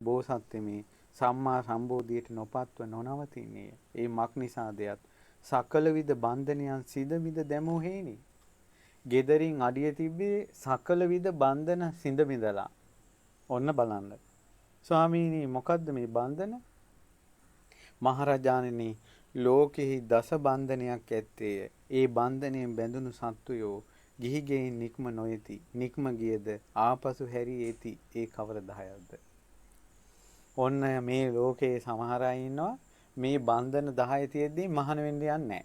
බෝසත්ත්වයේ සම්මා සම්බෝධියට නොපත්ව නොනවතින්නේ. ඒ මක් නිසාදයක් සකල විද බන්ධනයන් සිඳ මිද දැමෝ හේනි. ගෙදරින් අඩිය තිබ්බේ සකල විද බන්ධන සිඳ මිදලා. ඔන්න බලන්න. ස්වාමීනි මොකද්ද මේ බන්ධන? මහරජාණනි ලෝකෙහි දස බන්ධනයක් ඇත්තේය. ඒ බන්ධනයෙන් බැඳුණු සත්වයෝ ගිහි ගෙයින් නික්ම නොයති. නික්ම ගියද ආපසු හැරී එති. ඒ කවර දහයක්ද? ඔන්න මේ ලෝකයේ සමහර අය ඉන්නවා මේ බන්ධන 10 තියෙද්දි මහාන වෙන්න යන්නේ නැහැ.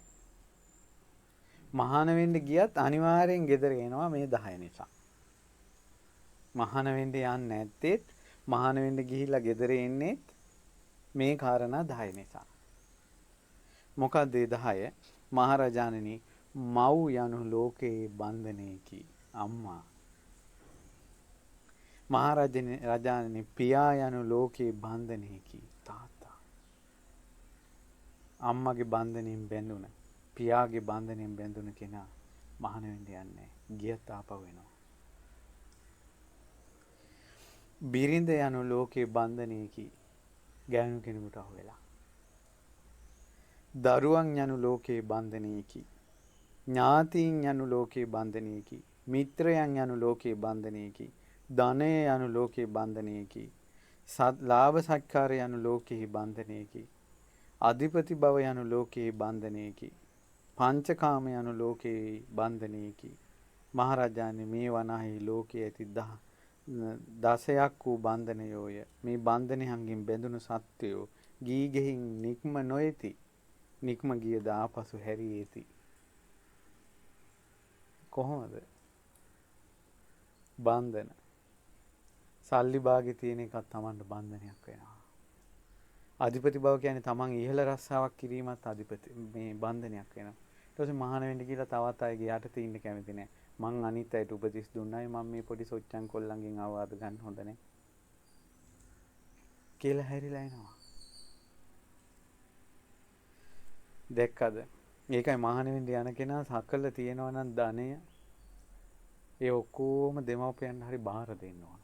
මහාන වෙන්න ගියත් අනිවාර්යෙන් ගෙදර එනවා මේ 10 නිසා. මහාන වෙන්න යන්නේ නැත්තේ මහාන වෙන්න ගිහිල්ලා ගෙදර එන්නේ මේ කාරණා 10 නිසා. මොකක්ද ඒ 10? මහරජාණනි මව් යනු ලෝකයේ බන්ධනයකි. අම්මා. මහරජාණනි පියා යනු ලෝකයේ බන්ධනයකි. තාත්තා. අම්මගේ බන්ධනයෙන් බැඳුන පියාගේ බන්ධනයෙන් බැඳුන කෙනා මහාන වෙන්න යන්නේ ගියත් ආපහු එනවා. බිරිඳ යනු ලෝකයේ බන්ධනයකි. ගෑනු කෙනෙකුට අහු වෙලා. දරුවන් යනු ලෝකයේ බන්ධනයකි. ඥාතීන් යනු ලෝකයේ බන්ධනයකි. මිත්‍රයන් යනු ලෝකයේ බන්ධනයකි. ධනය යනු ලෝකයේ බන්ධනයකි. ලාභ සත්කාර යනු ලෝකයේ බන්ධනයකි. අධිපති භව යනු ලෝකයේ බන්ධනයකි. පංචකාම යනු ලෝකයේ බන්ධනයකි. මහරජාණන් මේ වනාහි ලෝකයේ ඇති දසයක් වූ බන්ධනයෝය. මේ බන්ධනයන්ගෙන් බැඳුණු සත්වයෝ ගී ගෙහින් නික්ම නොයති. නික්ම ගියද ආපසු හැරී එති. කොහොමද? බන්ධන. සල්ලි භාගෙ තියෙන එකක් Tamanට බන්ධනයක් වෙනවා. අධිපති බව කියන්නේ Taman ඉහළ රස්සාවක් කිරීමත් අධිපති මේ බන්ධනයක් වෙනවා. ඊට පස්සේ මහාන වෙන්න කියලා තවත් අයගේ යටතේ ඉන්න කැමති නැහැ. මං අනිත් අයට උපදෙස් දුන්නයි මම මේ පොඩි සොච්චන් කොල්ලන්ගෙන් අවවාද ගන්න හොඳ නැහැ. කියලා හැරිලා එනවා. දැක්කද? ඒකයි මහාන වෙන්න යන කෙනා සකල තියෙනවා නම් ධනය ඒ ඔක්කොම දෙමව්පියන් හරි බාර දෙන්න ඕන.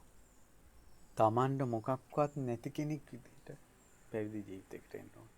Tamanට මොකක්වත් නැති කෙනෙක් විදිහට පැවිදි ජීවිතයකට එන්න ඕන.